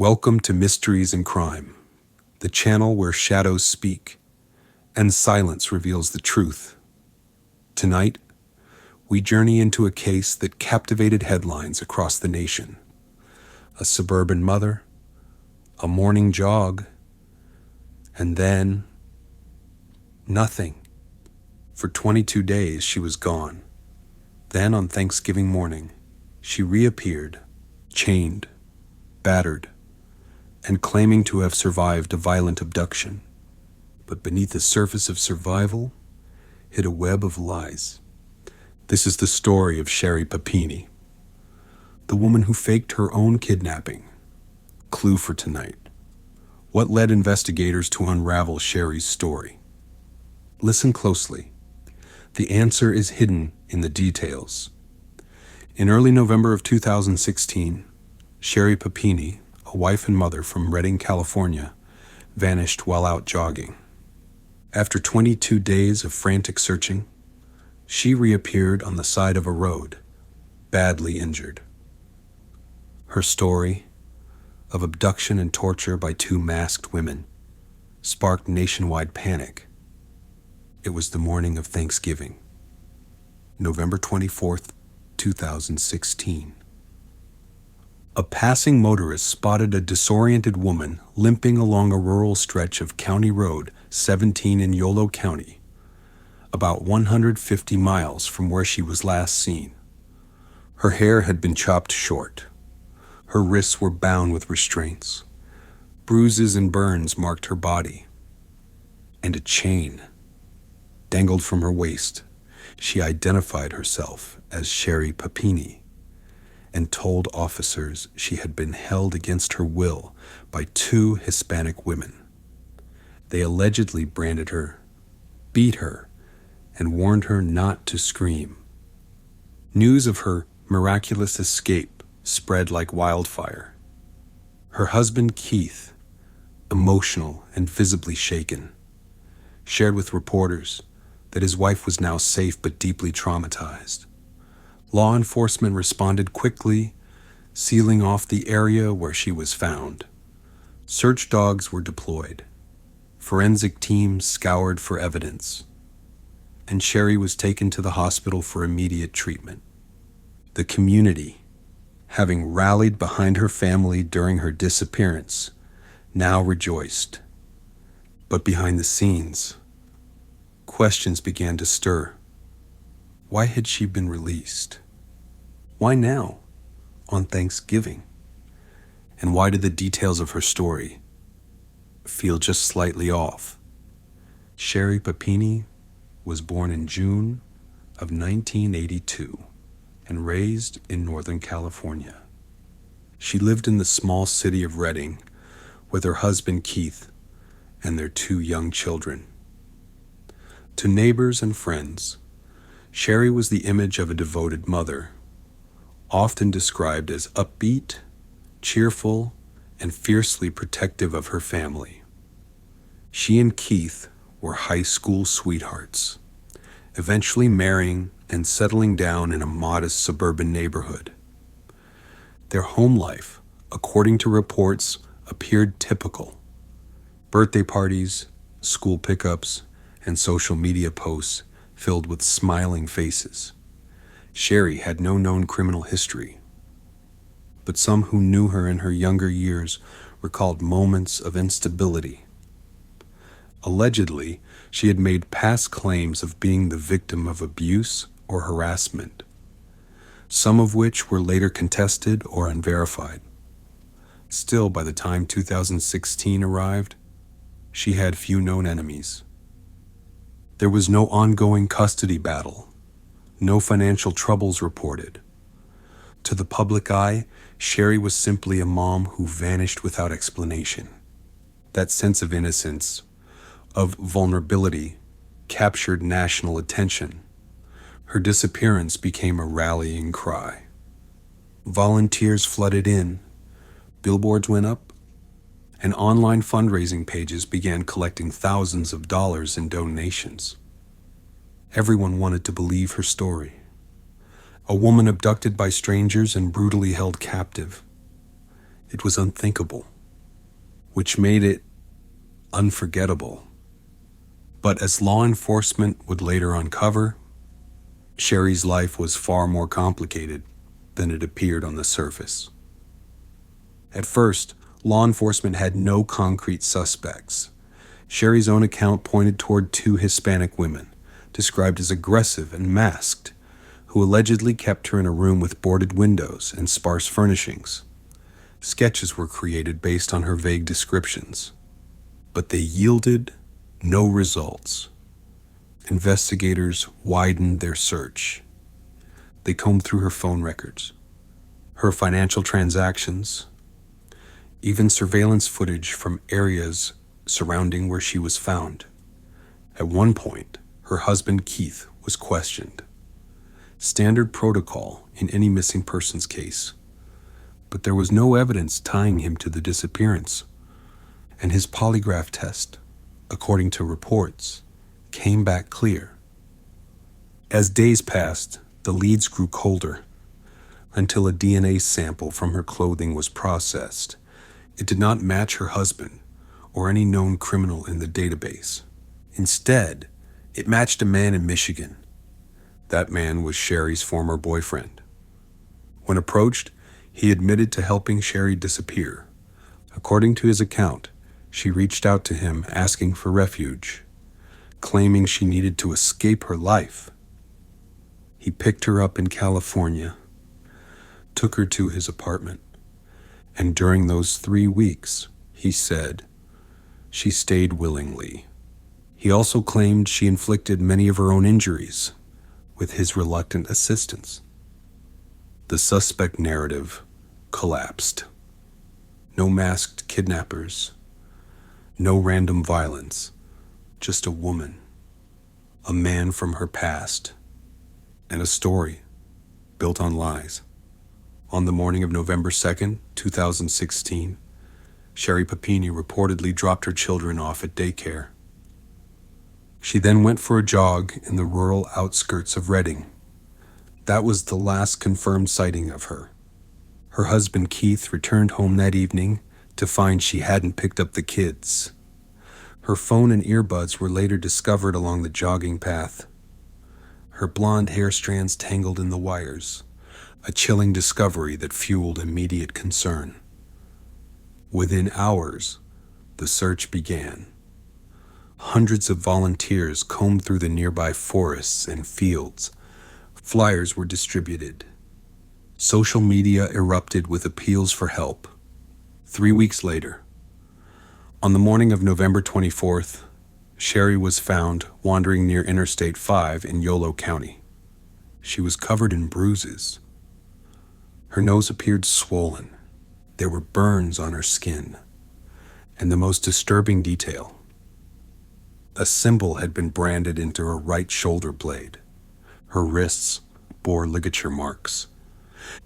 Welcome to Mysteries and Crime, the channel where shadows speak and silence reveals the truth. Tonight, we journey into a case that captivated headlines across the nation. A suburban mother, a morning jog, and then nothing. For 22 days, she was gone. Then, on Thanksgiving morning, she reappeared, chained, battered, and claiming to have survived a violent abduction. But beneath the surface of survival hid a web of lies. This is the story of Sherri Papini, the woman who faked her own kidnapping. Clue for tonight: what led investigators to unravel Sherri's story? Listen closely. The answer is hidden in the details. In early November of 2016, Sherri Papini, a wife and mother from Redding, California, vanished while out jogging. After 22 days of frantic searching, she reappeared on the side of a road, badly injured. Her story of abduction and torture by two masked women sparked nationwide panic. It was the morning of Thanksgiving, November 24th, 2016. A passing motorist spotted a disoriented woman limping along a rural stretch of County Road 17 in Yolo County, about 150 miles from where she was last seen. Her hair had been chopped short. Her wrists were bound with restraints. Bruises and burns marked her body. And a chain dangled from her waist. She identified herself as Sherri Papini and told officers she had been held against her will by two Hispanic women. They allegedly branded her, beat her, and warned her not to scream. News of her miraculous escape spread like wildfire. Her husband, Keith, emotional and visibly shaken, shared with reporters that his wife was now safe but deeply traumatized. Law enforcement responded quickly, sealing off the area where she was found. Search dogs were deployed. Forensic teams scoured for evidence, and Sherri was taken to the hospital for immediate treatment. The community, having rallied behind her family during her disappearance, now rejoiced. But behind the scenes, questions began to stir. Why had she been released? Why now, on Thanksgiving? And why did the details of her story feel just slightly off? Sherri Papini was born in June of 1982 and raised in Northern California. She lived in the small city of Redding with her husband Keith and their two young children. To neighbors and friends, Sherri was the image of a devoted mother, often described as upbeat, cheerful, and fiercely protective of her family. She and Keith were high school sweethearts, eventually marrying and settling down in a modest suburban neighborhood. Their home life, according to reports, appeared typical. Birthday parties, school pickups, and social media posts filled with smiling faces. Sherri had no known criminal history, but some who knew her in her younger years recalled moments of instability. Allegedly, she had made past claims of being the victim of abuse or harassment, some of which were later contested or unverified. Still, by the time 2016 arrived, she had few known enemies. There was no ongoing custody battle, no financial troubles reported. To the public eye, Sherri was simply a mom who vanished without explanation. That sense of innocence, of vulnerability, captured national attention. Her disappearance became a rallying cry. Volunteers flooded in, billboards went up, and online fundraising pages began collecting thousands of dollars in donations. Everyone wanted to believe her story. A woman abducted by strangers and brutally held captive. It was unthinkable, which made it unforgettable. But as law enforcement would later uncover, Sherri's life was far more complicated than it appeared on the surface. At first, law enforcement had no concrete suspects. Sherri's own account pointed toward two Hispanic women, described as aggressive and masked, who allegedly kept her in a room with boarded windows and sparse furnishings. Sketches were created based on her vague descriptions, but they yielded no results. Investigators widened their search. They combed through her phone records, her financial transactions, even surveillance footage from areas surrounding where she was found. At one point, her husband Keith was questioned. Standard protocol in any missing persons case. But there was no evidence tying him to the disappearance. And his polygraph test, according to reports, came back clear. As days passed, the leads grew colder, until a DNA sample from her clothing was processed. It did not match her husband or any known criminal in the database. Instead, it matched a man in Michigan. That man was Sherri's former boyfriend. When approached, he admitted to helping Sherri disappear. According to his account, she reached out to him asking for refuge, claiming she needed to escape her life. He picked her up in California, took her to his apartment, and during those 3 weeks, he said, she stayed willingly. He also claimed she inflicted many of her own injuries with his reluctant assistance. The suspect narrative collapsed. No masked kidnappers, no random violence, just a woman, a man from her past, and a story built on lies. On the morning of November 2nd, 2016, Sherri Papini reportedly dropped her children off at daycare. She then went for a jog in the rural outskirts of Redding. That was the last confirmed sighting of her. Her husband Keith returned home that evening to find she hadn't picked up the kids. Her phone and earbuds were later discovered along the jogging path. Her blonde hair strands tangled in the wires, a chilling discovery that fueled immediate concern. Within hours, the search began. Hundreds of volunteers combed through the nearby forests and fields. Flyers were distributed. Social media erupted with appeals for help. 3 weeks later, on the morning of November 24th, Sherri was found wandering near Interstate 5 in Yolo County. She was covered in bruises. Her nose appeared swollen. There were burns on her skin. And the most disturbing detail, a symbol had been branded into her right shoulder blade. Her wrists bore ligature marks,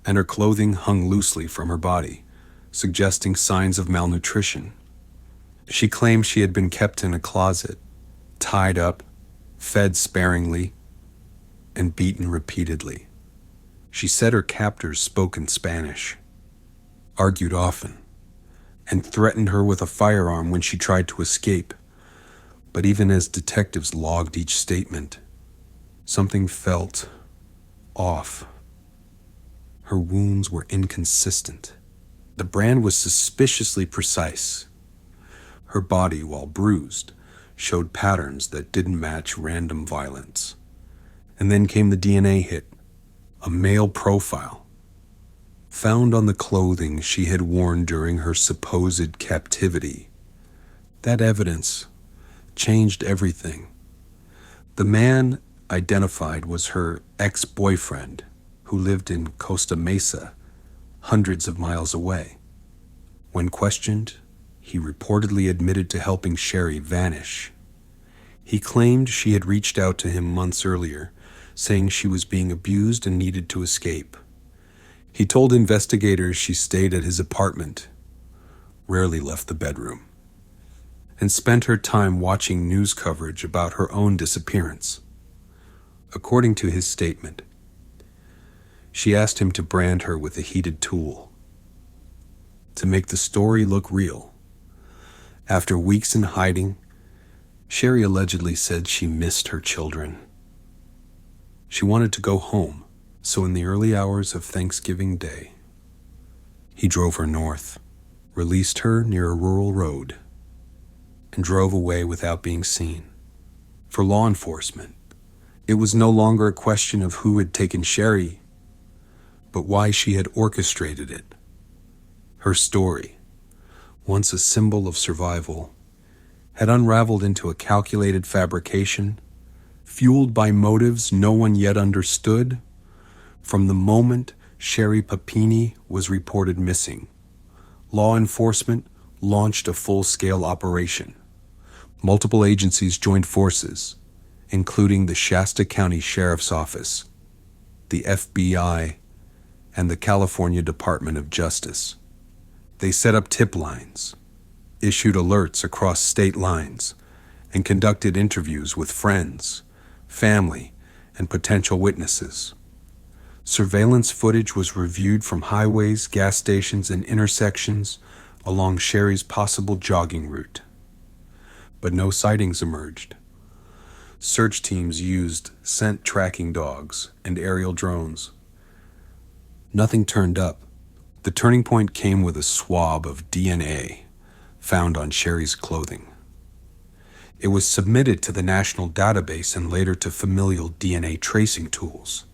and her clothing hung loosely from her body, suggesting signs of malnutrition. She claimed she had been kept in a closet, tied up, fed sparingly, and beaten repeatedly. She said her captors spoke in Spanish, argued often, and threatened her with a firearm when she tried to escape. But even as detectives logged each statement, something felt off. Her wounds were inconsistent. The brand was suspiciously precise. Her body, while bruised, showed patterns that didn't match random violence. And then came the DNA hit, a male profile, found on the clothing she had worn during her supposed captivity. That evidence changed everything. The man identified was her ex-boyfriend, who lived in Costa Mesa, hundreds of miles away. When questioned, he reportedly admitted to helping Sherri vanish. He claimed she had reached out to him months earlier, saying she was being abused and needed to escape. He told investigators she stayed at his apartment, rarely left the bedroom, and spent her time watching news coverage about her own disappearance. According to his statement, she asked him to brand her with a heated tool. to make the story look real. After weeks in hiding, Sherri allegedly said she missed her children. She wanted to go home, so in the early hours of Thanksgiving Day, he drove her north, released her near a rural road, and drove away without being seen. For law enforcement, it was no longer a question of who had taken Sherri, but why she had orchestrated it. Her story, once a symbol of survival, had unraveled into a calculated fabrication, fueled by motives no one yet understood. From the moment Sherri Papini was reported missing, law enforcement launched a full-scale operation. Multiple agencies joined forces, including the Shasta County Sheriff's Office, the FBI, and the California Department of Justice. They set up tip lines, issued alerts across state lines, and conducted interviews with friends, family, and potential witnesses. Surveillance footage was reviewed from highways, gas stations, and intersections along Sherri's possible jogging route. But no sightings emerged. Search teams used scent tracking dogs and aerial drones. Nothing turned up. The turning point came with a swab of DNA found on Sherri's clothing. It was submitted to the national database and later to familial DNA tracing tools,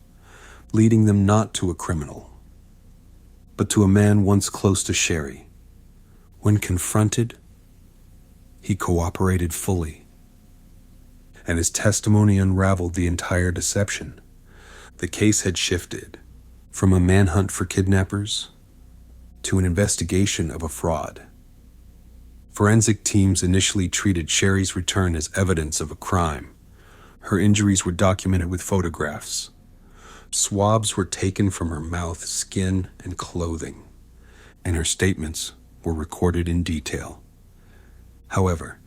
leading them not to a criminal, but to a man once close to Sherri. When confronted, he cooperated fully, and his testimony unraveled the entire deception. The case had shifted from a manhunt for kidnappers to an investigation of a fraud. Forensic teams initially treated Sherri's return as evidence of a crime. Her injuries were documented with photographs. Swabs were taken from her mouth, skin, and clothing, and her statements were recorded in detail. However,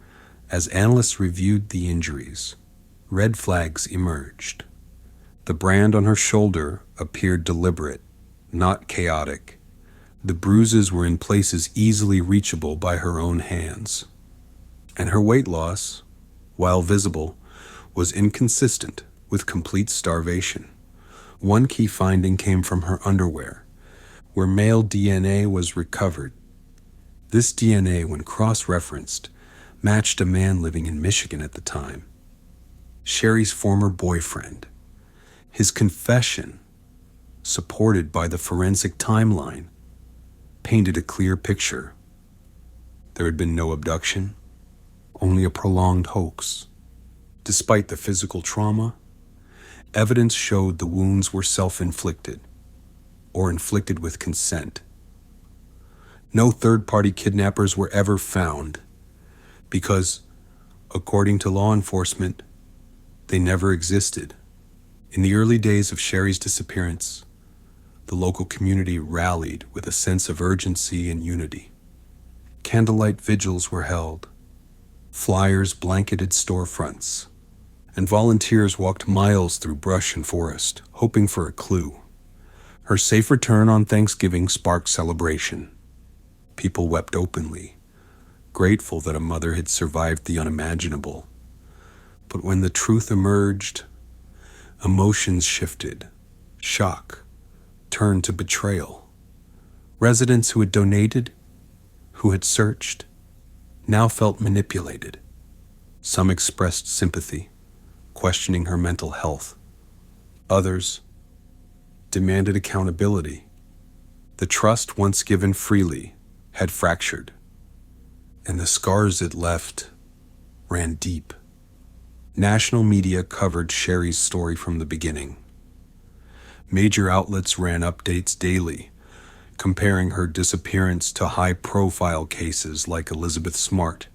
as analysts reviewed the injuries, red flags emerged. The brand on her shoulder appeared deliberate, not chaotic. The bruises were in places easily reachable by her own hands. And her weight loss, while visible, was inconsistent with complete starvation. One key finding came from her underwear, where male DNA was recovered. This DNA, when cross-referenced, matched a man living in Michigan at the time, Sherri's former boyfriend. His confession, supported by the forensic timeline, painted a clear picture. There had been no abduction, only a prolonged hoax. Despite the physical trauma, evidence showed the wounds were self-inflicted or inflicted with consent. No third-party kidnappers were ever found because, according to law enforcement, they never existed. In the early days of Sherri's disappearance, the local community rallied with a sense of urgency and unity. Candlelight vigils were held, flyers blanketed storefronts, and volunteers walked miles through brush and forest, hoping for a clue. Her safe return on Thanksgiving sparked celebration. People wept openly, grateful that a mother had survived the unimaginable. But when the truth emerged, emotions shifted. Shock turned to betrayal. Residents who had donated, who had searched, now felt manipulated. Some expressed sympathy, questioning her mental health. Others demanded accountability. The trust once given freely had fractured, and the scars it left ran deep. National media covered Sherri's story from the beginning. Major outlets ran updates daily, comparing her disappearance to high-profile cases like Elizabeth Smart.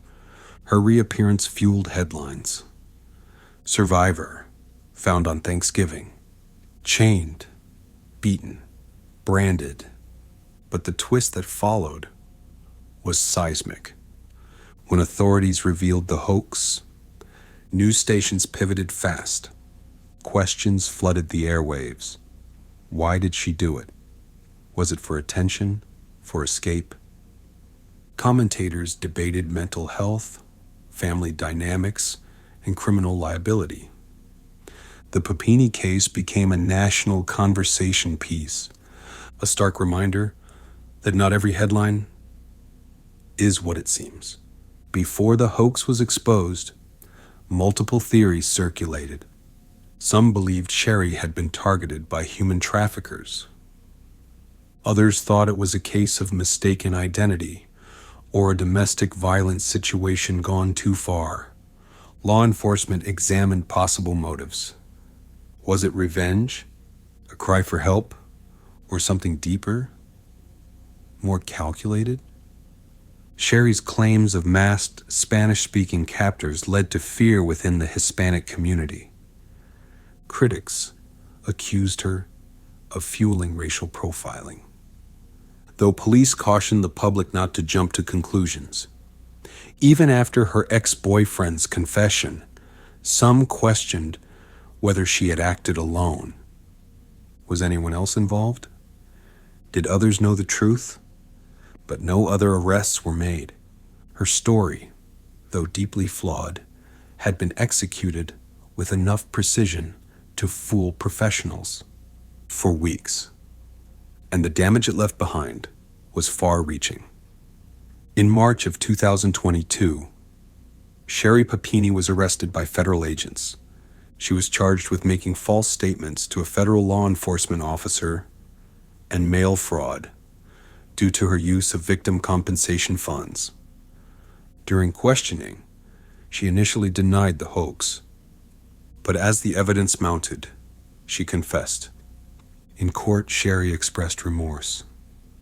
Her reappearance fueled headlines. Survivor, found on Thanksgiving. Chained, beaten, branded. But the twist that followed was seismic. When authorities revealed the hoax, news stations pivoted fast. Questions flooded the airwaves. Why did she do it? Was it for attention? For escape? Commentators debated mental health, family dynamics, and criminal liability. The Papini case became a national conversation piece, a stark reminder that not every headline is what it seems. Before the hoax was exposed, multiple theories circulated. Some believed Sherri had been targeted by human traffickers. Others thought it was a case of mistaken identity or a domestic violence situation gone too far. Law enforcement examined possible motives. Was it revenge, a cry for help, or something deeper, more calculated? Sherri's claims of masked Spanish-speaking captors led to fear within the Hispanic community. Critics accused her of fueling racial profiling, though police cautioned the public not to jump to conclusions. Even after her ex-boyfriend's confession, some questioned whether she had acted alone. Was anyone else involved? Did others know the truth? But no other arrests were made. Her story, though deeply flawed, had been executed with enough precision to fool professionals for weeks. And the damage it left behind was far-reaching. In March of 2022, Sherri Papini was arrested by federal agents. She was charged with making false statements to a federal law enforcement officer and mail fraud due to her use of victim compensation funds. During questioning, she initially denied the hoax, but as the evidence mounted, she confessed. In court, Sherri expressed remorse,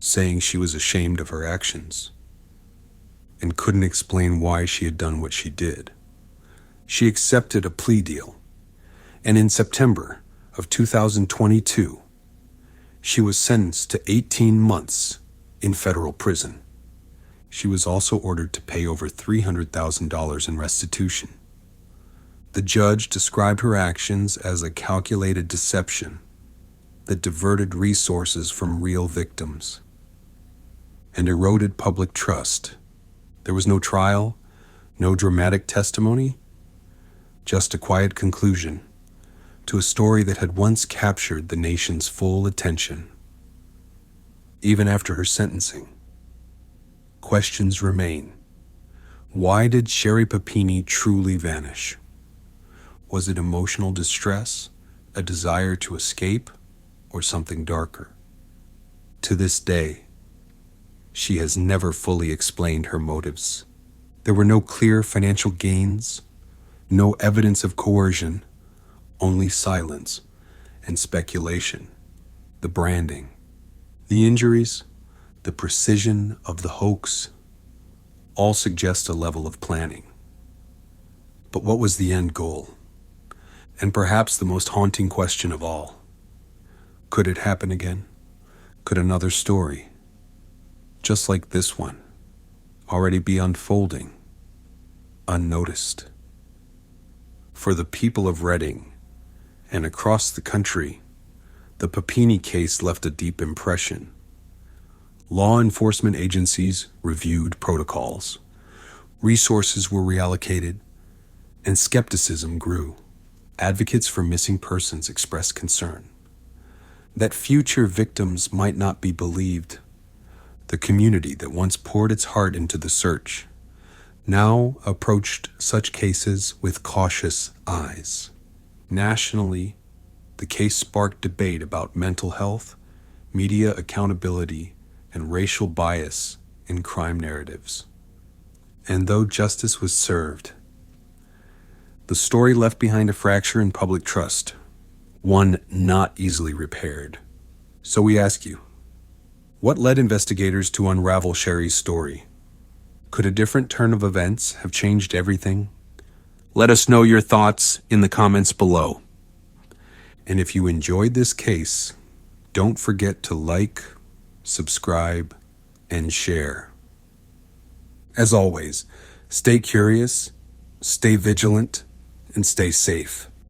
saying she was ashamed of her actions and couldn't explain why she had done what she did. She accepted a plea deal, and in September of 2022, she was sentenced to 18 months in federal prison. She was also ordered to pay over $300,000 in restitution. The judge described her actions as a calculated deception that diverted resources from real victims and eroded public trust. There was no trial, no dramatic testimony, just a quiet conclusion to a story that had once captured the nation's full attention. Even after her sentencing, questions remain. Why did Sherri Papini truly vanish? Was it emotional distress, a desire to escape, or something darker? To this day, she has never fully explained her motives. There were no clear financial gains, no evidence of coercion, only silence and speculation. The branding, the injuries, the precision of the hoax, all suggest a level of planning. But what was the end goal? And perhaps the most haunting question of all. Could it happen again? Could another story, just like this one, already be unfolding, unnoticed? For the people of Reading and across the country, the Papini case left a deep impression. Law enforcement agencies reviewed protocols, resources were reallocated, and skepticism grew. Advocates for missing persons expressed concern that future victims might not be believed. The community that once poured its heart into the search now approached such cases with cautious eyes. Nationally, the case sparked debate about mental health, media accountability, and racial bias in crime narratives. And though justice was served, the story left behind a fracture in public trust, one not easily repaired. So we ask you, what led investigators to unravel Sherri's story? Could a different turn of events have changed everything? Let us know your thoughts in the comments below. And if you enjoyed this case, don't forget to like, subscribe, and share. As always, stay curious, stay vigilant, and stay safe.